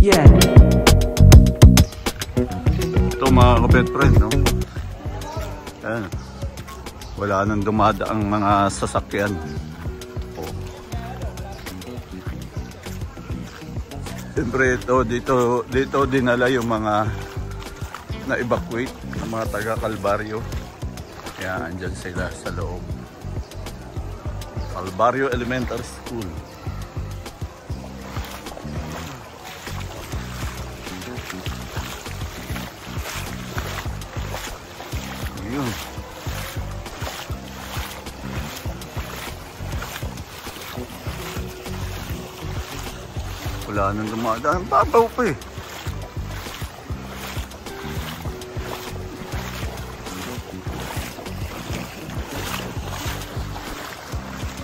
Yeah. Ito mga kapet friend, no? Ayan. Wala nang dumadaang mga sasakyan. Oh. Siyempre dito dinala yung mga na-evacuate ng mga taga Calvario. Kaya andyan sila sa loob. Calvario Elementary School. Yun. Wala nang dumadaan. Babaw pa eh.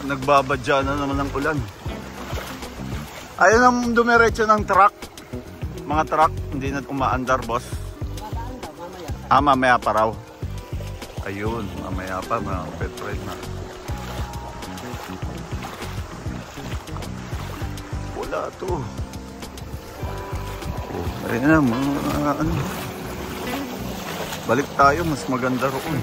Nagbabadya na naman ng ulan. Ayun ang dumiretso ng truck. Mga truck, hindi na umaandar, boss. Mamaya pa raw. Ayun, mamaya pa mga kapet friend na. Wala to. Oh, ayun na, mga ano. Balik tayo, mas maganda roon.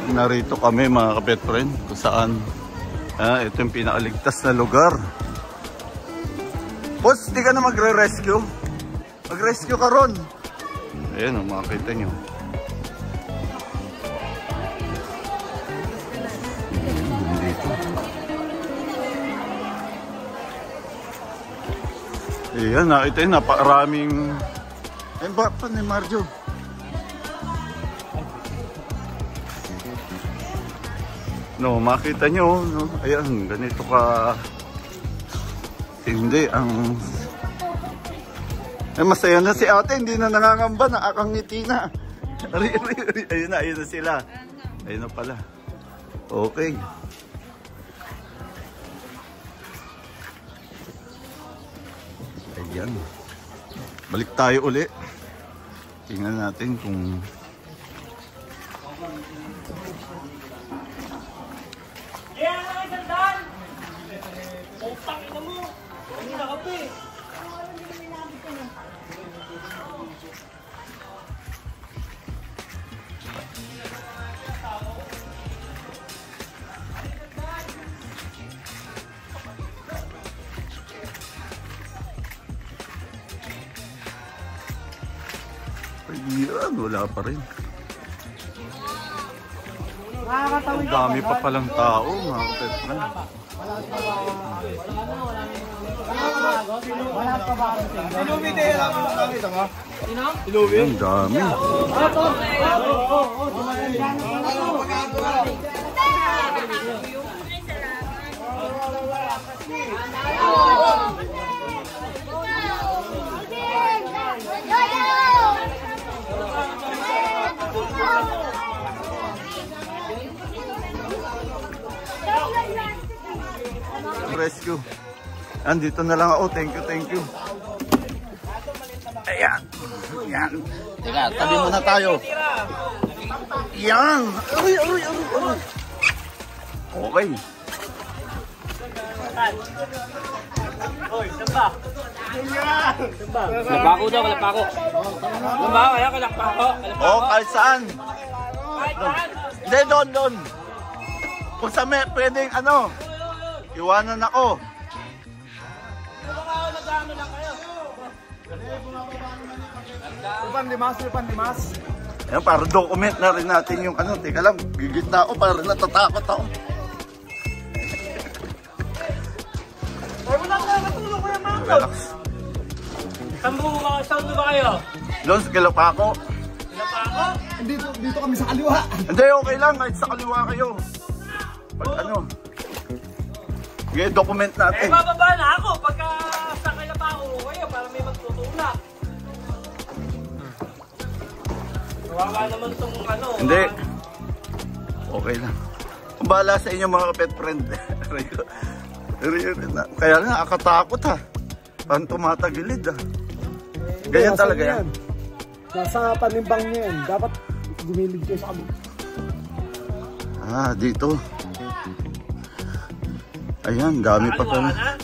Narito kami mga kapet friend kung saan ito yung pinakaligtas na lugar. Boss, di ka na magre-rescue? Mag-rescue ka ron. Ayan o, makakita nyo. Dito. Ayan, nakita yun, napakaraming... Ayun ba pa ni Marjo? No, makita nyo, no? Ayan, ganito ka hindi ang masaya na si ate, hindi na nangangamba, nakakangiti na. Ayun na sila. Ayun na pala. Okay. Ayan. Balik tayo uli. Tingnan natin kung ayan, wala pa rin. Ang dami pa palang tao, mga kapet friend. Ang dami. Rescue. Andito na lang ako. Thank you. Ayan. Ayan. Teka, tabi muna tayo. Ayan. Aray. Okay. Hoy, samba. Kalapako daw, kalapako. Samba, kaya kalapako. Oh, kahit saan? Hindi, doon. Kung sa may, pwedeng ano, iwanan ako. Lipas. Ayan, para document na rin natin yung ano. Teka lang, gigit na ako para natatakot ako. Ay, wala ka natulog ko yung mga. Relax. Saan ba kayo? Doon sa Galapako. Kalapako? Dito kami sa kaliwa. Hindi, okay lang. Kahit sa kaliwa kayo. Pag ano. Sige, document natin. Bababa na ako pagka sa Kalapako kayo para may magtutulak. Kawawa naman tong ano. Hindi. Okay lang. Kung bahala sa inyo mga pet friend. Kaya nga, nakakatakot ha. Ang tumatagilid ah. Ganyan Nasa talaga yan. Nasa panimbang niya yan. Dapat gumilid kayo sa kami. Ah, dito. Ayan, dami pa pala.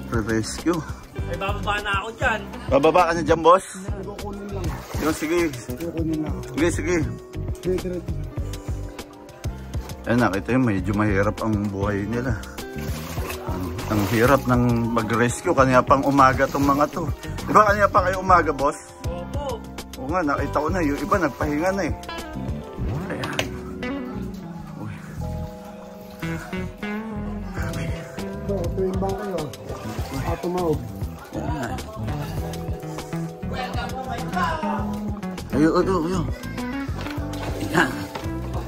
Re-rescue. Ay, bababa na ako dyan. Bababa ka na dyan, boss? Kukunin lang. Yung, sige. Kukunin lang. Sige, sige. Diretso. Ayan, nakita yun, medyo mahirap ang buhay nila. Ang hirap ng mag-rescue. Kanina pang umaga tong mga to. Di ba kanina pa kayo umaga, boss? Opo. Oo nga, nakita ko na. Yung iba nagpahinga na eh. Ayan. Uy. So, panimbang kayo. Tumawag. Ayun. Ayan.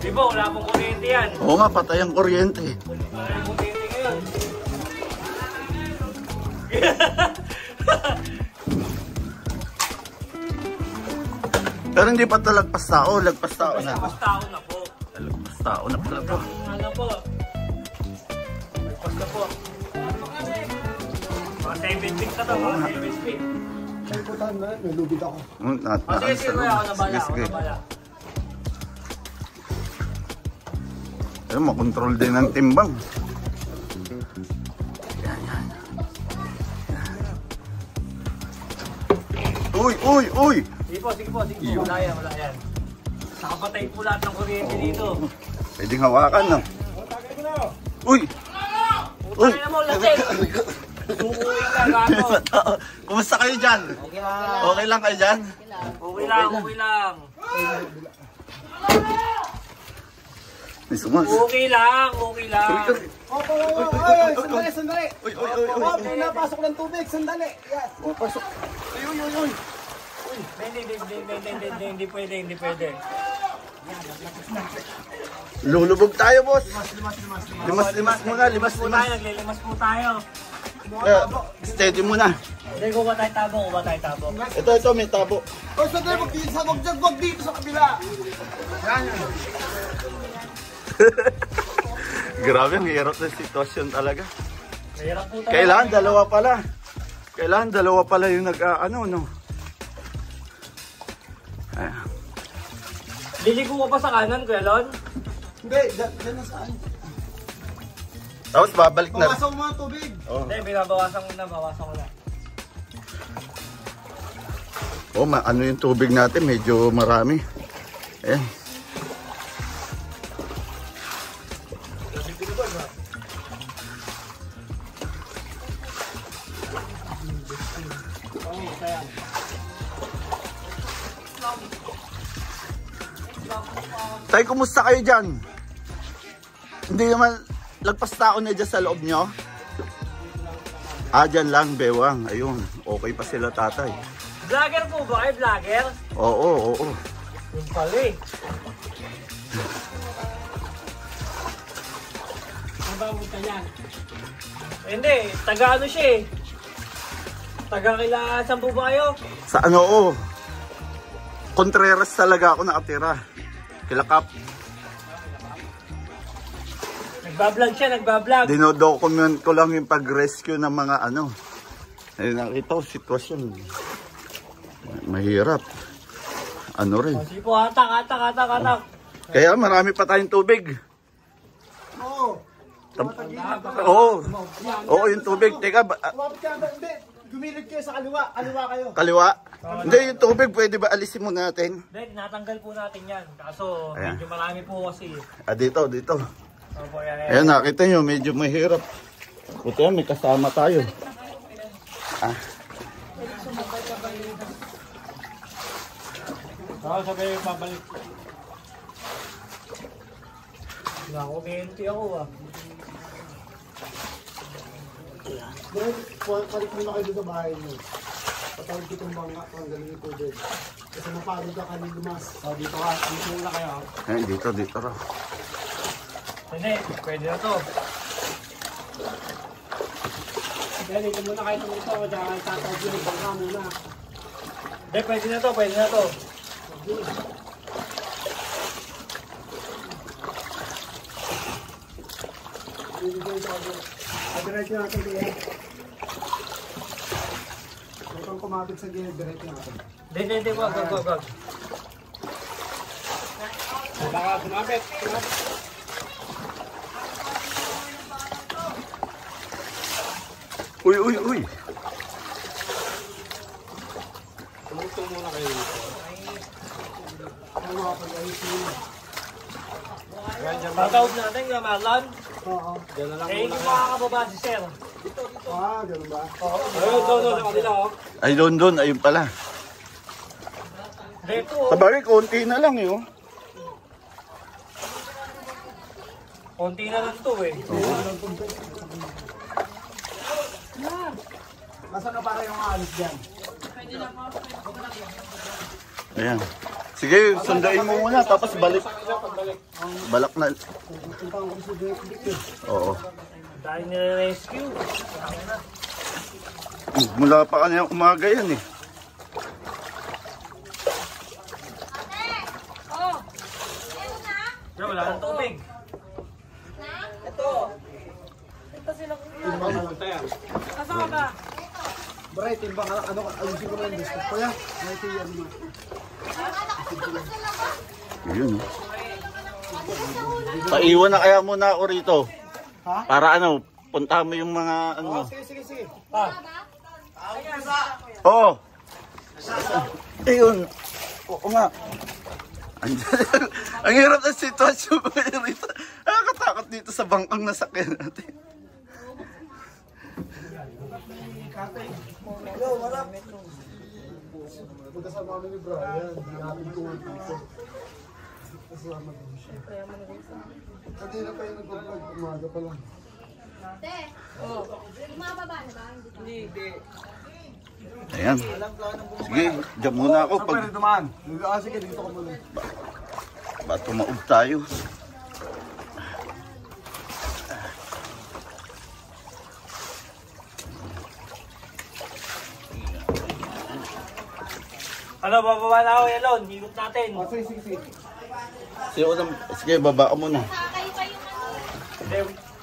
Di ba, wala pong kuryente yan. Oo nga, patay ang kuryente. Wala yung kuryente ngayon. Pero hindi pa talagpas tao. Lagpas tao na. Tapos tao na po. Lagpas tao na pala to. Ano po? Lagpas na po. Mga 7 feet na to, mga 7 feet. Ay, putahan na. May lubid ako. Sige, sige, kuya, ako nabala, ako Sige. nabala. Ayun, makontrol din ang timbang. Yan. Uy! Sige po. Wala yan. Nakapatay po lahat ng kuryente dito. Pwedeng hawakan, no? Uy! Utang na mo, lasing! Sukuin ka, gato. Kumusta kayo dyan? Okay lang kayo dyan? Okay lang. May sumas. Okay lang. Opo, ay, sandali. Uy. Opo, pinapasok ng tubig, sandali. Yes. Pasok. Uy. Hindi pwede. Lulubog tayo, boss. Limas muna. Naglilimas po tayo. Steady muna. Hindi, kuha tayo tabo. Ito, may tabo. O, sandali, wag dito sa kabila. Grabe, ang hirap na sitwasyon talaga. Mahirap po tayo. Kailangan dalawa pala yung no? Ayan. Liligo ka pa sa kanan, Kuya Lon? Hindi, dyan na saan. Tapos babalik na. Bawasan mo ang tubig. Oh. Hindi, bawasan ko na. Oh, ano yung tubig natin, medyo marami. Ayan. Tay, kumusta kayo dyan? Hindi naman lagpas tao na dyan sa loob nyo? Ah, dyan lang, bewang. Ayun, okay pa sila tatay. Vlogger po ba kayo? Vlogger? Oo. Yung pala eh. Ang babuta yan? Hindi, taga ano siya eh. Taga kila, saan po ba kayo? Sa ano, Contreras talaga ako nakatira. Kilakap. Nagbablog siya, nagbablog. Dinodocument ko lang yung pag-rescue ng mga ano. Ayun, nakita ko sitwasyon. Mahirap. Ano rin. Sige po, hatak. Kaya marami pa tayong tubig. Oo. Oo, yung tubig. Teka, Tumapit ka ba? Hindi. Gumilid kayo sa kaliwa. Kaliwa kayo. kaliwa. Hindi, yung tubig, pwede ba alisin mo natin? Hindi, natanggal po natin yan. Kaso, Ayan. medyo marami po kasi. Ah, dito. Opo, yan. Ayan, nakita nyo, medyo mahirap. Buti yan, may kasama tayo. Ah. Oo, sabi babalik. Nakuminti ako ah. Palit mo na kayo sa bahay mo. Patawag kitong bangka, tanggalin yung tubig. Kasi napagod ka kanil lumas. O, dito ka. Dito muna kayo. Ayan, dito raw. Hindi, pwede na to. Kaya dito muna kayo tumito. Diyan kayo tatawag yung bangka muna. Hindi, pwede na to. Adiretso natin kaya. kumapit sa gilid, diretso natin. Hindi, wag. Baka sumapit. Uy. Tumutong muna kayo dito. Ano mga pag-ayos nyo? Pagkaut natin yung Marlon. Oo. Diyan na lang Eh, muna. hindi makakababa si Sir. Ganun ba? Ayun, doon sa kanila, oh. Ay, doon. Ayun pala. Dito. Sabagay, konti na lang eh. Oh. Konti na lang to eh. Nasaan na para yung alis dyan? Ayan. Sige, sundain mo muna, tapos balik. Balak na. Pupunta ko sa Vic. Oo. Dahil nire-rescue. Mula pa kanina umaga yan eh. Bro, wala nang tubig. Bray, timbang ano ayusin ko na yung disco. Kuya, may tiyan mo. Yun. Paiwan na kaya muna ako rito. Ha? Para ano, punta mo yung mga ano. Sige. Oo. Ayun. Oo nga. Ang hirap na sitwasyon mo rito. Nakakatakot dito sa bangkang nasakyan natin. Pagkasama kami ni Brian, natin tuwan dito. Kasama din siya. Hindi na kayo nag-vlog, umaga pa lang. Mababa na ba? Hindi. Ayan. Sige, dyan muna ako. Pag dumaan. Sige, dito ka muna. ba tumaob tayo. Ano, bababa na ako yelon. Ikot natin. Sige. Sige, baba ka muna. Kayo pa yung ano.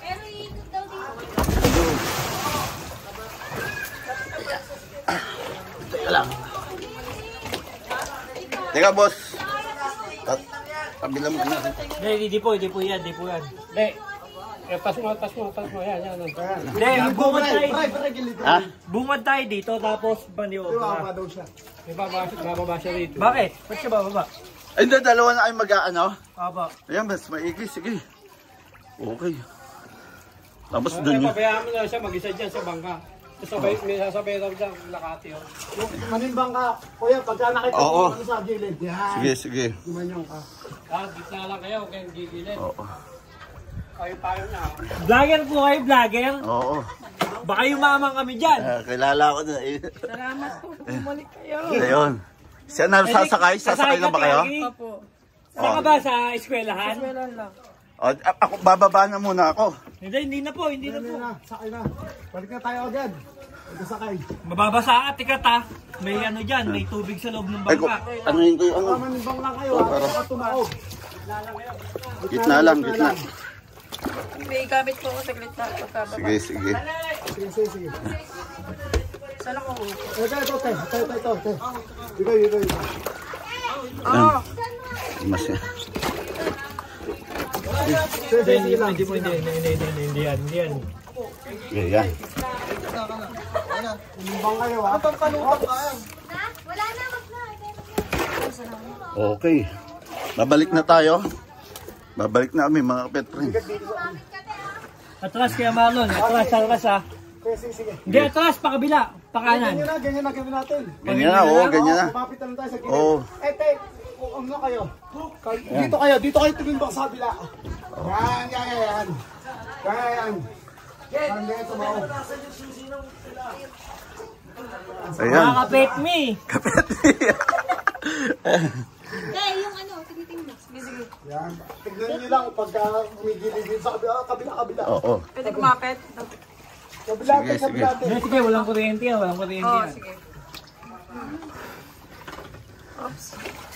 Pero iikot daw dito. Teka lang. Teka, boss. Kabila mo na. Hindi po yan. Hindi. Pas mo. Yan. Hindi, bungad tayo. Ha? Bungad tayo dito, tapos bandiyo. Iwapa daw siya. Bababa siya rito. Bakit? Ba't siya bababa? Ay, hindi, dalawa na kayo mag-aano. Aba. Ayan, mas maigi. Sige. Okay. Tapos Kaya dun yun. pabayaan mo na siya mag-isa dyan sa bangka. May sasabay daw dyan, lakati, oh. Manimbang ka. Kuya, pagka nakita Oo. mo sa gilid. Yan. Sige. Gumanyong ka. Gitna lang kayo, huwag kayong gigilin. Oo. Kayo na. Vlogger po kayo, vlogger. Oo. Baka yumamang kami dyan. Kilala ko na. Salamat po. Bumalik kayo. Ayun. Siya na sasakay? Sasakay na ba kayo? Opo. Saan ka ba? Sa eskwelahan? Eskwelahan lang. O, ako, bababa na muna ako. Hindi na po. Hindi na. Sakay na. Balik na tayo agad. Pagkasakay. Mababasa ka, tikat ha. May ano dyan, may tubig sa loob ng Ay, bangka. ano yun ko yung ano? Manimbang lang kayo. Para tumaog. Gitna lang. May gamit po ako saglit na pagkababa. Sige. Sige. Saan ako? Ito. Dito. Ayan. Masya. Hindi yan. Yan. Manimbang kayo ha. Na? Wala na, wag na. Okay. Babalik na tayo. Babalik na kami mga pet friend. Atras kaya Marlon. Atras ha. Sige. Hindi, atras, pakabila. Pakanan. Ganyan na gawin natin. Ganyan na, oo, ganyan na. Kapapit na lang tayo sa gilid. Oo. Ano kayo? Dito kayo tumimbang sa kabila. Yan. Yan, tumaog. Ayan. Mga kapet me. Yung ano, tinitingnan. Sige. Yan. Tignan nyo lang pagka umigilid sa kabila. Oo. Pwede kumapit? Kabila. Sige, walang kuryente yan. Oo, sige.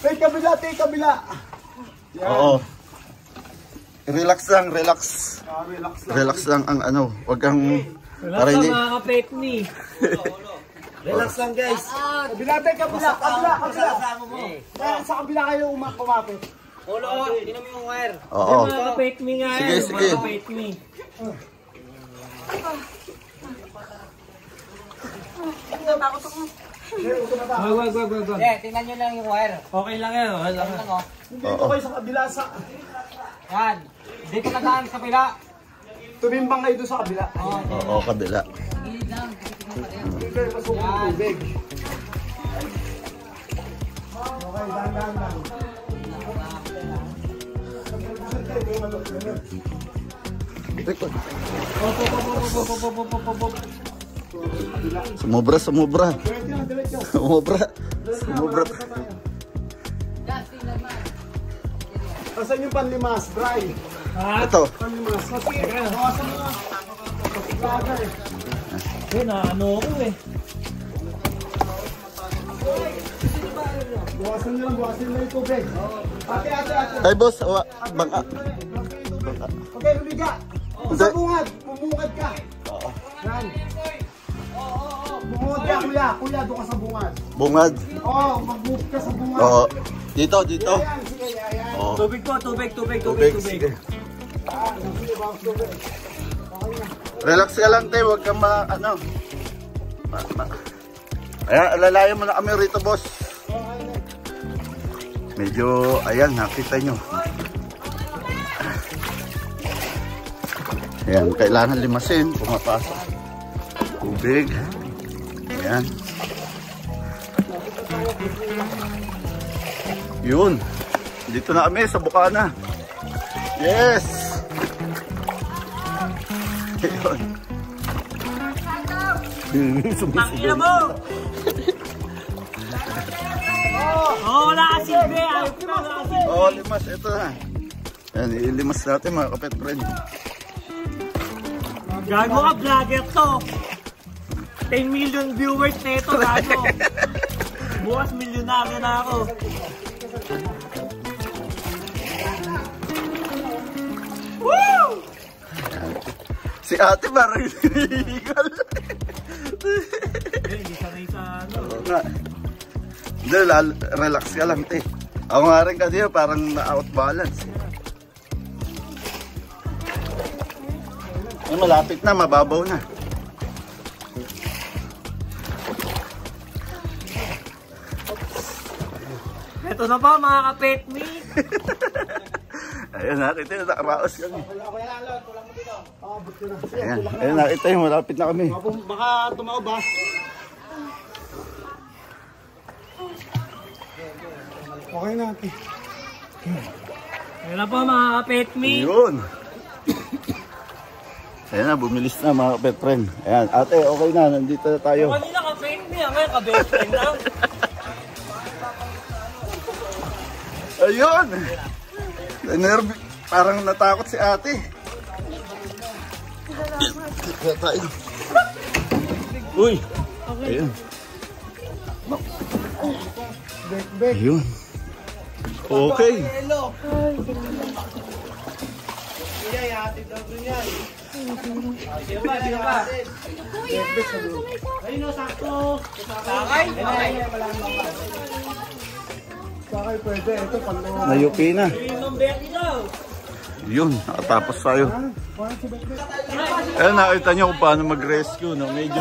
Take kabila. Oo. Relax lang. Relax Relax lang ang ano. Huwag kang... Wala Para ka hindi... mga kapet me. Relax lang guys. Kabila tayo, kabila. Dahil sa kabila kayo kumapit. Ulo, tinan mo yung wire. Oo. Mga kapit me nga Sige, yan. sige. Mga kapit me. Go. Tingnan nyo lang yung wire. Okay lang yan. Okay lang yan. Dito kayo sa kabila sa... Yan. Dito na daan sa pila. Tumimbang kayo doon sa kabila. Oo, kabila. Hindi kayo masukong tubig. Okay, dahan. Sumobra. Sumobra. Asan yung panlimas? Dry. Ito. Panlimas. Kasi, bawasan mo na. Bagay. Ano ako eh. Bawasan nyo lang yung tubig. Ate. Ay, boss. Bangka. Okay, lumiga. Sa bungad. Bumungad ka. Yan. Bungad ka, kuya. Kuya, doon ka sa bungad. Bungad. Oo, mag-move ka sa bungad. Oo. Dito. Yan, sige, yan. Oo. Tubig po, tubig. Sige. Sige, bawas tubig. Relax ka lang, te. Huwag kang Ayan, alalayan mo na kami rito, boss. Medyo, ayan, nakita nyo. Ayan, kailangan limasin. Pumapasok. Tubig. Ayan. Yun. Dito na kami sa Bukana. Yes! Ayun. Tangina mo! Wala ka silbi. Ayok na wala ka silbi. Oo, limas. Ito na. Ayan, ilimas natin mga kapet friend. Gago ka, vlogger to. 10 million viewers na ito, gago. Bukas milyonaryo na ako. Woo! Si ate parang hinihingal. Hindi sanay sa ano. Oo nga. Hindi, relax ka lang, te. Ako nga rin kanina parang na-out balance. Ay, malapit na, mababaw na. Ito na pa mga kapet me. Ayun, nakita yun, nakaraos kami. Ayun, nakita yun, malapit na kami. Baka tumaw ba? Okay na, ate. Ayun na pa mga kapet me. Ayun. Ayun na, bumilis na mga kapet friend. Ayan, ate, okay na, nandito na tayo. Kanina kapet me, ngayon ka-best friend na. Ayun! Nerve, parang natakot si ate. Kaya tayo. Uy! Ayun. Ayun. Okay. Ayun o, sakto. Sakay? Sakay pwede. Ito, palo. Nayupi na. Yung Betty daw. Yun, nakatapos tayo. Ayun, nakita nyo kung paano mag-rescue. No? Medyo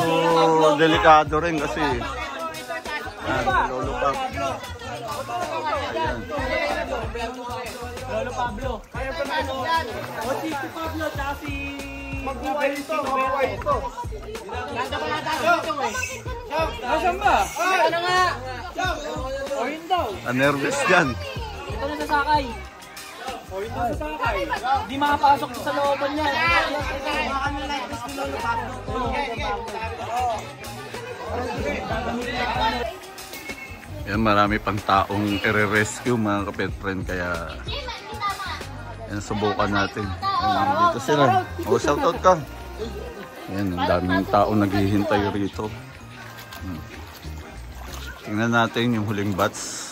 delikado rin kasi. Ayan, lolo pa. Lolo Pablo. Kaya pa na ano? O si Pablo, tsaka si... Magbuhay ito, magbuhay ito. Ganda pa nata dito eh. Nasaan ba? Ano nga? O yun daw. Nervous dyan. Ito na sa sakay. O yun daw sa sakay. Di makapasok sa looban niya. Baka na like this ni Lolo Pablo. Yan, marami pang taong i-rescue mga kapet friend. Kaya yan, subukan natin. Yan, dito sila. O, shoutout ka. Yan, ang daming taong naghihintay rito. Tingnan natin yung huling batch.